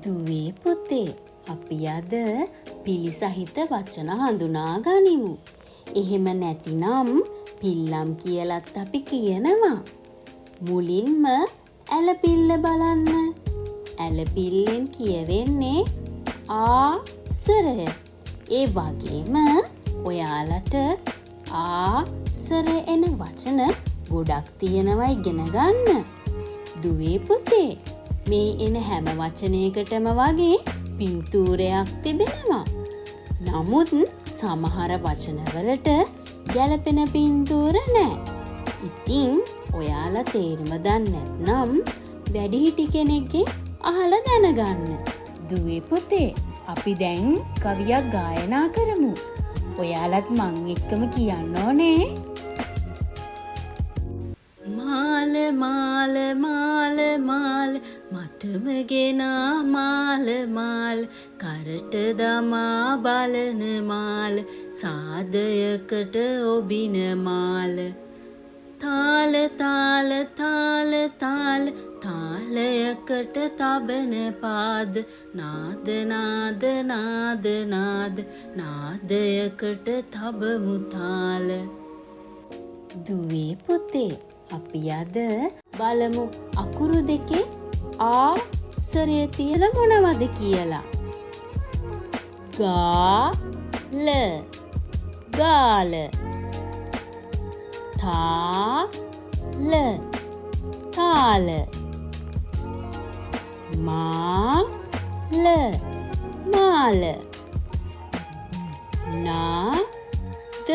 දුවේ පුතේ අපි අද පිළිසහිත වචන හඳුනා ගනිමු. එහෙම නැතිනම් පිල්ලම් කියලත් අපි කියනවා. මුලින්ම ඇලපිල්ල බලන්න. ඇලපිල්ලෙන් කියවෙන්නේ ආසරය. ඒ වගේම ඔයාලට ආසරය එන වචන ගොඩක් තියෙනවා ඉගෙන ගන්න. දුවේ පුතේ මේ එන හැම වචනයකටම වගේ පින්තූරයක් තිබෙනවා. නමුත් සමහර වචනවලට ගැලපෙන පින්තූර නැහැ. ඉතින් ඔයාලා තේරුම දන්නේ නැත්නම් වැඩිහිටි කෙනෙක්ගෙන් අහලා දැනගන්න. දුවේ පුතේ අපි දැන් කවියක් ගායනා කරමු. ඔයාලත් මං එක්කම කියන්න ඕනේ. මාල මාල මාල මාල මටම ගෙනා මාල මාල කරට දමා බලන මාල සාදයකට ඔබින මාල තාල තාල තාල තාල තාලයකට තබන පාද නාද නාද නාද නාද නාදයකට තබමු තාල. දුවේ පුතේ අපි අද බලමු අකුරු දෙකේ ආසරය තියෙන මොනවද කියලා. ගාල ගාල තාල තාල මාල මාල නාද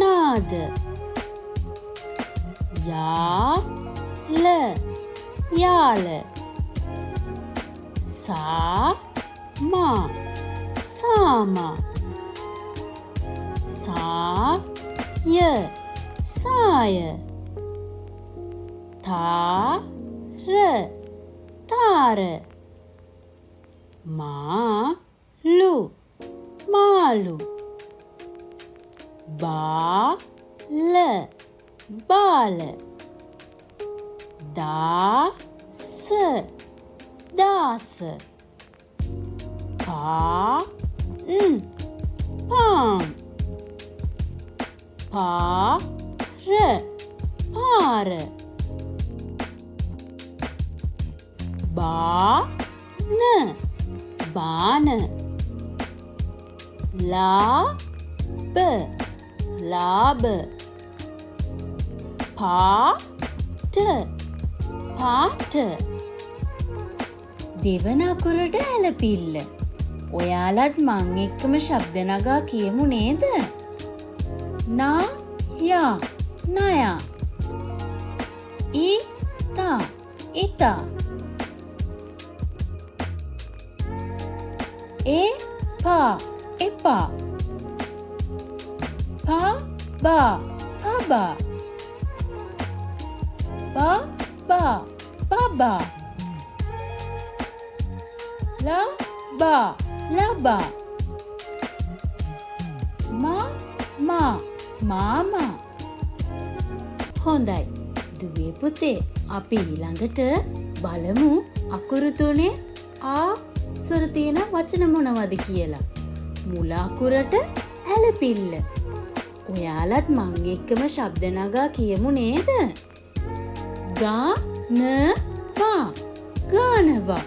නාද යාල යාල සාමා සාමා සාය සාය තාර තාර මාලු මාලු බාල බාල දාස දාස පාන් පාන් පාර පාර බාන බාන ලාබ ලාබ පාට පාට දෙවන අකුරට ඇලපිල්ල. ඔයාලත් මං එක්කම ශබ්ද නගා කියමු නේද? නා යා නයා ඊතා ඉතා එපා එපා පබා පබා බබා බබා ලබා ලබා මා මාමා. හොඳයි දුවේ පුතේ අපි ඊළඟට බලමු අකුරු තුනේ ආස්වර තියෙන වචන මොනවද කියලා. මුල අකුරට ඇලපිල්ල. ඔයාලත් මං එක්කම ශබ්ද නගා කියමු නේද? ගානවා ගානවා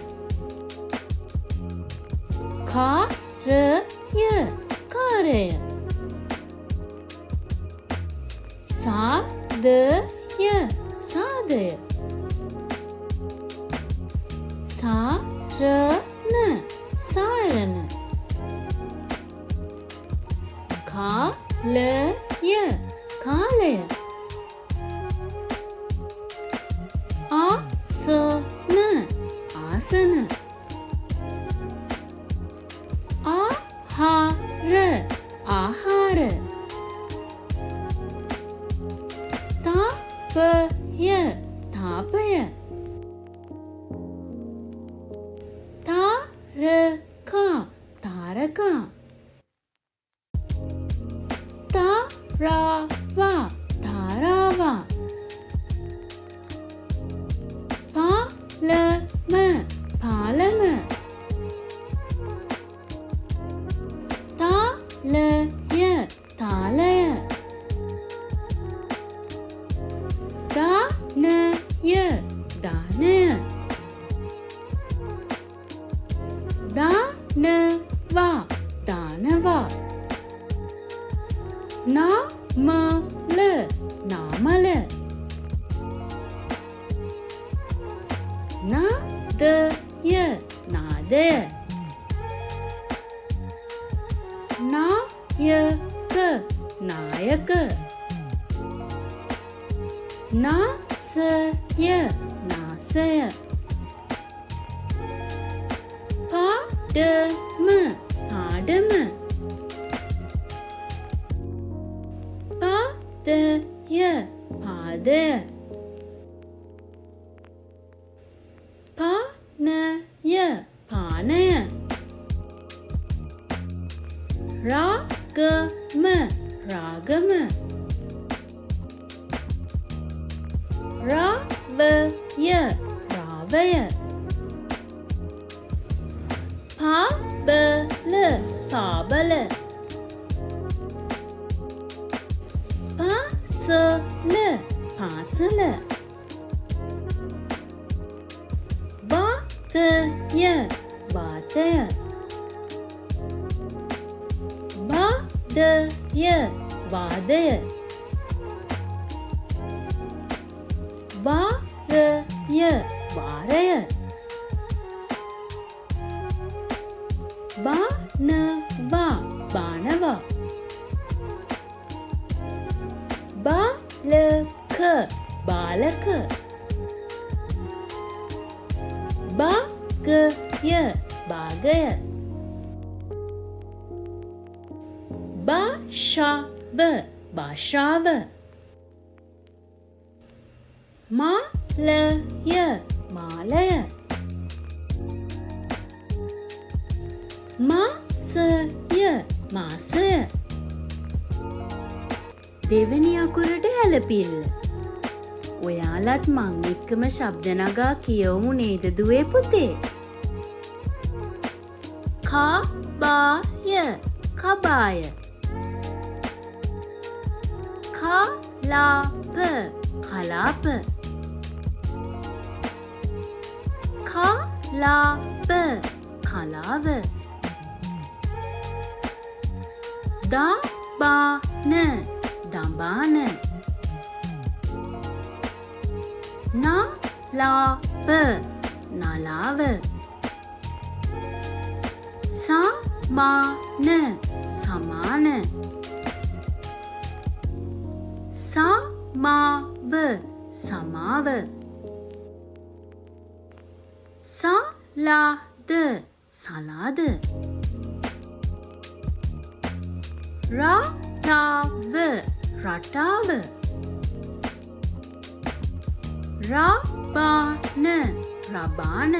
කාරය කාරය සාදය සාදය සාරණ සාරණ කාලය කාලය ආසන ආසන ආහාර ආහාර තාපය තාපය තාරකා තාරකා තාරාවා තාරාවා පාලම පාලම දානවා දානවා නාමල නාමල නාදය නාදය නායක නායක නාසය නාසය පාඩම පාඩම පාදය පාදය පානය පානය රාගම රාගම රාවය රාවය පාබල පාබල පාසල පාසල වාතය වාතය වාදය වාදය වාරය වාරය බානවා බානවා බාලක බාලක භාගය භාගය භාෂාව භාෂාව මාලය මාලය මාසය මාසය දෙවෙනි අකුරට ඇලපිල්ල. ඔයාලත් මං එක්කම ශබ්ද නගා කියවමු නේද දුවේ පුතේ? කබාය කබාය කලාප කලාප කලාව කලාව දබාන දබාන නලාව නලාව සමාන සමාන සමාව සමාව සලාද සලාද රටාව රටාව රබාන රබාන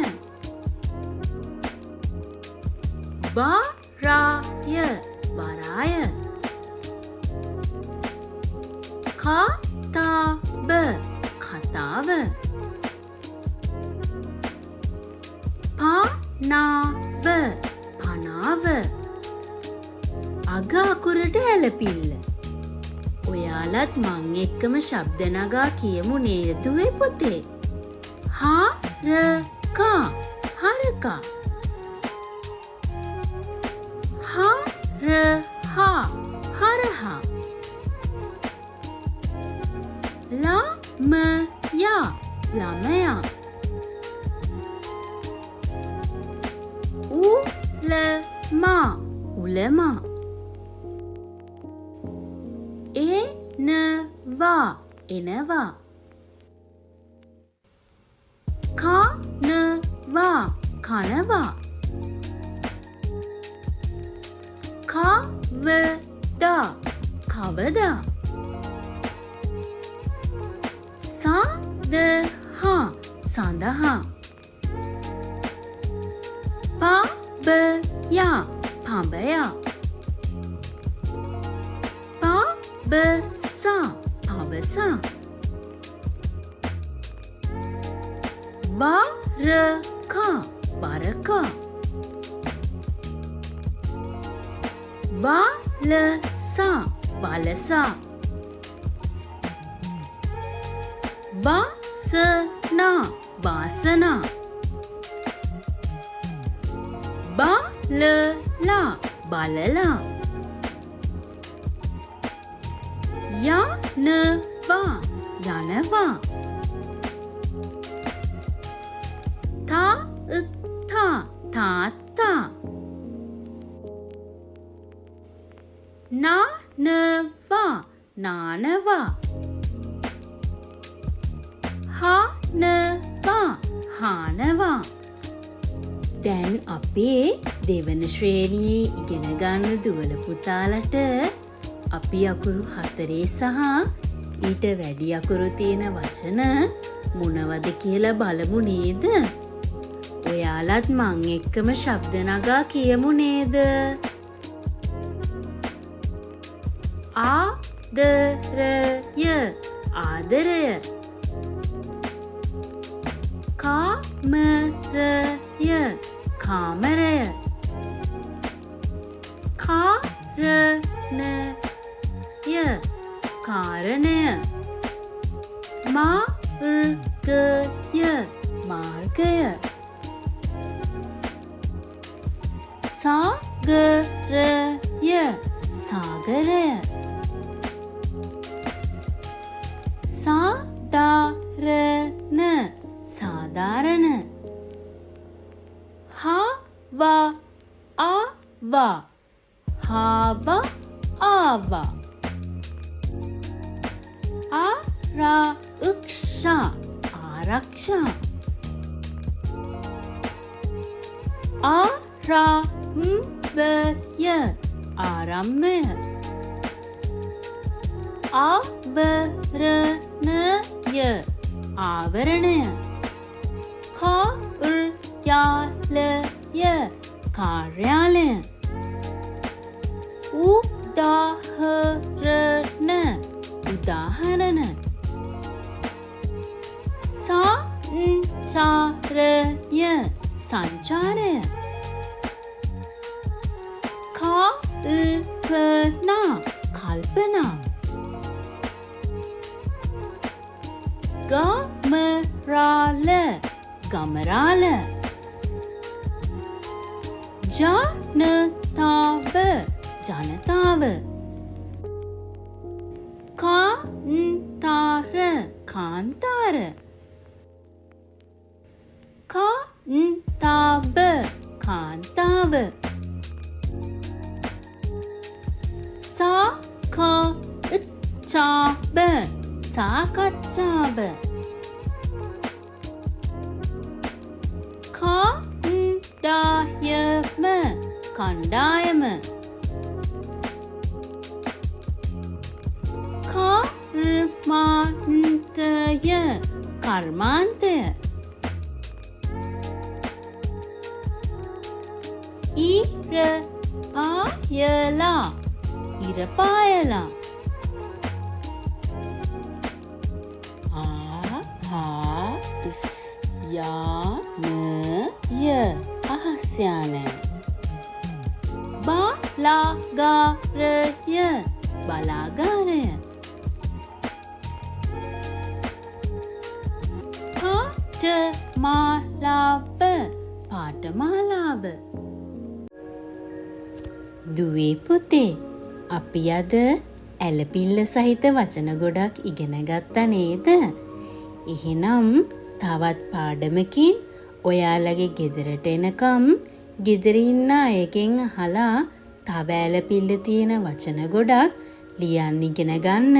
වරාය වරාය කතාව කතාව පනාව පනාව අග අකුරට ඇලපිල්ල. ඔයාලත් මං එක්කම ශබ්ද නගා කියමු නේද දුවේ පුතේ? හරකා හරකා හරහා හරහා ළමයා ළමයා උලමා උලමා එනවා එනවා කනවා කනවා කවදා කවදා සඳහා සඳහා පබයා පබයා පවසා පවසා වරකා වරකා වලසා වලසා වාසනා වාසනා බලලා බලලා යනවා යනවා තාත්තා තාත්තා නානවා නානවා හානවා හානවා දැන් අපේ දෙවන ශ්‍රේණියේ ඉගෙන ගන්න දුවල පුතාලට අපි අකුරු 4 සහ ඊට වැඩි අකුරු තියෙන වචන මොනවද කියලා බලමු නේද? ඔයාලත් මං එක්කම ශබ්ද නගා කියමු නේද? ආදරය ආදරය කාමරය කාමරය කාරණය කාරණය මාර්ගය මාර්ගය සාගරය සාගරය සාධාරණ සාධාරණ හාවා ආවා හාවා ආවා ආරක්ෂා ආරක්ෂා ආරම්භය ආරම්භය ආවරණය ආවරණය කාර්යාලය කාර්යාලය උදාහරණ උදාහරණ සංචාරය සංචාරය කල්පනා කල්පනා ගමරාල ගමරාල ජනතාව ජනතාව කාන්තාර කාන්තාර කාන්තාව කාන්තාව සාකච්ඡාව සාකච්ඡාව කණ්ඩායම කණ්ඩායම කර්මාන්තය කර්මාන්තය ඉරපායලා ඉරපායලා යානය අහස්යානය බලාගාරය බලාගාරය පාඨමාලාව පාඨමාලාව දුවේ පුතේ අපි අද ඇලපිල්ල සහිත වචන ගොඩක් ඉගෙන ගත්තා නේද? එහෙනම් තවත් පාඩමකින් ඔයාලගේ ගෙදරට එනකම් ගෙදර ඉන්න අයගෙන් අහලා තව ඇලපිල්ල තියෙන වචන ගොඩක් ලියන්න ඉගෙන ගන්න.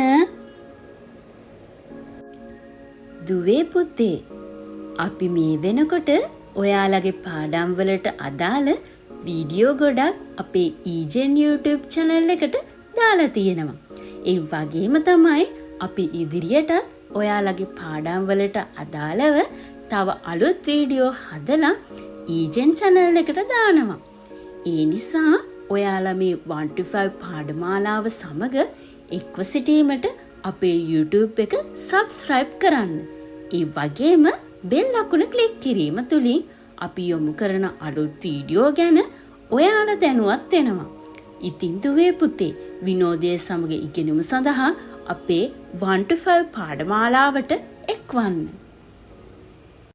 දුවේ පුතේ අපි මේ වෙනකොට ඔයාලගේ පාඩම් වලට අදාළ වීඩියෝ ගොඩක් අපේ ඊජෙන් YouTube channel එකට දාලා තියෙනවා. ඒ වගේම තමයි අපි ඉදිරියට ඔයාලගේ පාඩම් වලට අදාළව තව අලුත් වීඩියෝ හදලා ඊජෙන් channel එකට දානවා. ඒ නිසා ඔයාලා මේ 1 to 5 පාඩමාලාව සමග එක්ව සිටීමට අපේ YouTube එක subscribe කරන්න. ඒ වගේම බෙල් අකුණ ක්ලික් කිරීම තුලින් අපි යොමු කරන අලුත් වීඩියෝ ගැන ඔයාලා දැනුවත් වෙනවා. ඉතින් දුවේ පුතේ විනෝදයේ සමග ඉගෙනුම සඳහා අපේ 1 to 5 පාඩමාලාවට එක්වන්න.